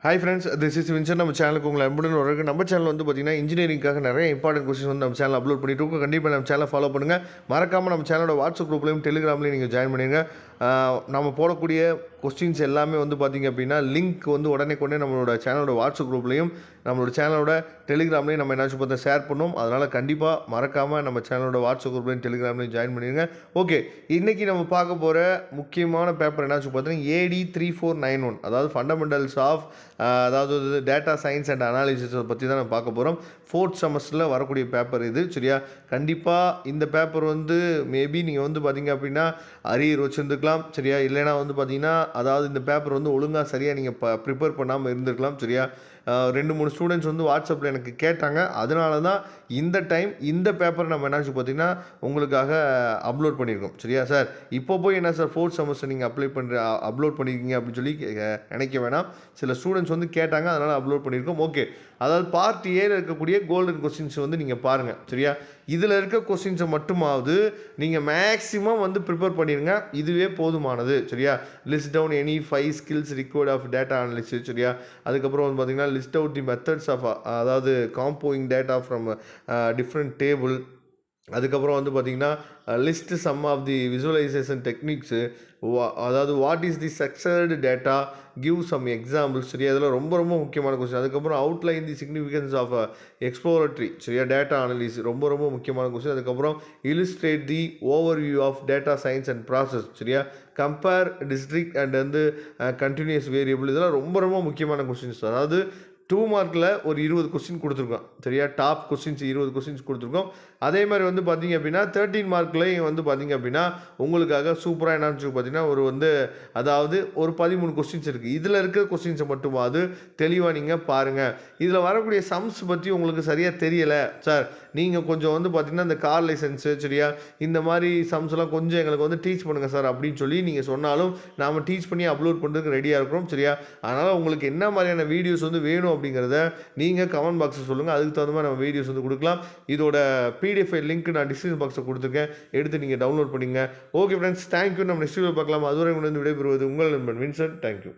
Hi friends, this is Vinson. நம்ம சேனலுக்கு உங்களை அன்புடன் வரவேற்கிறேன். நம்ம சேனல் வந்து பார்த்தீங்கன்னா இன்ஜினியரிங்காக நிறைய இம்பார்ட்டன்ட் கொஸ்டின் வந்து நம்ம சேனல் அப்லோட் பண்ணிட்டு இருக்கோம். கண்டிப்பாக நம்ம சேனலை ஃபாலோ பண்ணுங்கள். மறக்காமல் நம்ம சேனலோட வாட்ஸ்அப் குரூப்லையும் டெலிகிராம்லையும் நீங்கள் ஜாயின் பண்ணிடுங்க. நம்ம போடக்கூடிய கொஸ்டின்ஸ் எல்லாமே வந்து பார்த்திங்க அப்படின்னா லிங்க் வந்து உடனே நம்மளோட சேனலோட வாட்ஸ்அப் குரூப்லையும் நம்மளோட சேனலோட டெலிகிராம்லையும் நம்ம என்னாச்சும் பார்த்தா ஷேர் பண்ணுவோம். அதனால் கண்டிப்பாக மறக்காமல் நம்ம சேனலோட வாட்ஸ்அப் குரூப்லையும் டெலிகிராம்லையும் ஜாயின் பண்ணிடுங்க. ஓகே, இன்றைக்கி நம்ம பார்க்க போகிற முக்கியமான பேப்பர் என்னாச்சும் பார்த்தீங்கன்னா AD 3491, அதாவது ஃபண்டமெண்டல்ஸ் ஆஃப் அதாவது டேட்டா சயின்ஸ் அண்ட் அனாலிசிஸை பற்றி தான் நம்ம பார்க்க போகிறோம். 4th செமஸ்டரில் வரக்கூடிய பேப்பர் இது. சரியா, கண்டிப்பாக இந்த பேப்பர் வந்து மேபி நீங்கள் வந்து பார்த்தீங்க அப்படின்னா அரியர் வச்சுருந்துக்கலாம். சரியா, இல்லைனா வந்து பார்த்தீங்கன்னா அதாவது இந்த பேப்பர் வந்து ஒழுங்காக சரியாக நீங்கள் ப்ரிப்பேர் பண்ணாமல் இருந்திருக்கலாம். சரியா, 2-3 ஸ்டூடெண்ட்ஸ் வந்து வாட்ஸ்அப்பில் எனக்கு கேட்டாங்க. அதனால தான் இந்த டைம் இந்த பேப்பர் நம்ம என்னாச்சு பார்த்தீங்கன்னா உங்களுக்காக அப்லோட் பண்ணியிருக்கோம். சரியா சார், இப்போ போய் என்ன சார் 4th செமஸ்டர் நீங்கள் அப்லோட் பண்ணியிருக்கீங்க அப்படின்னு சொல்லி நினைக்க வேணாம். சில ஸ்டூடெண்ட்ஸ் வந்து கேட்டாங்க, அதனால் அப்லோட் பண்ணியிருக்கோம். ஓகே, அதாவது பார்ட் ஏல இருக்கக்கூடிய கோல்டன் கொஸ்டின்ஸ் வந்து நீங்கள் பாருங்கள். சரியா, இதில் இருக்க கொஸ்டின்ஸை மட்டுமாவது நீங்கள் மேக்ஸிமம் வந்து ப்ரிப்பேர் பண்ணிடுங்க. இதுவே போதுமானது. சரியா, list down any 5 skills required of data analysis. சரியா, அதுக்கப்புறம் வந்து பார்த்தீங்கன்னா list out the methods of அதாவது combining data from different table. அதுக்கப்புறம் வந்து பார்த்திங்கன்னா list some of the visualization techniques, அதாவது what is the structured data, give some examples. சரியா, அதெல்லாம் ரொம்ப ரொம்ப முக்கியமான கொஸ்டின். அதுக்கப்புறம் outline the significance of exploratory. சரியா, டேட்டா அனலிஸ் ரொம்ப ரொம்ப முக்கியமான கொஸ்டின். அதுக்கப்புறம் illustrate the overview of data science and process. சரியா, கம்பேர் டிஸ்ட்ரிக்ட் அண்ட் வந்து கண்டினியூஸ் வேரியபிள். இதெல்லாம் ரொம்ப ரொம்ப முக்கியமான கொஸ்டின்ஸ். அதாவது 2 மார்க்கில் ஒரு 20 கொஸ்டின் கொடுத்துருக்கோம். சரியா, டாப் கொஸ்டின்ஸ் 20 கொஸ்டின்ஸ் கொடுத்துருக்கோம். அதே மாதிரி வந்து பார்த்திங்க அப்படின்னா 13 மார்க்லேயும் வந்து பார்த்திங்க அப்படின்னா உங்களுக்காக சூப்பராக என்னாச்சு பார்த்தீங்கன்னா ஒரு வந்து அதாவது ஒரு 13 கொஸ்டின்ஸ் இருக்குது. இதில் இருக்கிற கொஸ்டின்ஸை மட்டுமாவது தெளிவாக நீங்கள் பாருங்கள். இதில் வரக்கூடிய சம்ஸ் பற்றி உங்களுக்கு சரியாக தெரியலை சார், நீங்கள் கொஞ்சம் வந்து பார்த்திங்கன்னா இந்த கார் லைசன்ஸு, சரியா, இந்த மாதிரி சம்ஸ்லாம் கொஞ்சம் எங்களுக்கு வந்து டீச் பண்ணுங்கள் சார் அப்படின்னு சொல்லி நீங்கள் சொன்னாலும் நாம் டீச் பண்ணி அப்லோட் பண்ணுறதுக்கு ரெடியாக இருக்கிறோம். சரியா, அதனால் உங்களுக்கு என்ன மாதிரியான வீடியோஸ் வந்து வேணும் அப்படிங்கிறத நீங்கள் கமெண்ட் பாக்ஸில் சொல்லுங்கள். அதுக்கு தகுந்த மாதிரி நம்ம வீடியோஸ் வந்து கொடுக்கலாம். இதோட PDF லிங்க் நான் டிஸ்கிரிப்ஷன் பாக்ஸில் கொடுத்துருக்கேன், எடுத்து நீங்கள் டவுன்லோட் பண்ணிங்க. Okay friends, thank you. நம்ம நெக்ஸ்ட் வீடியோ பார்க்கலாம். அதுவரை விடைபெறுவது உங்கள் நண்பன் வின்சென்ட். தேங்க்யூ.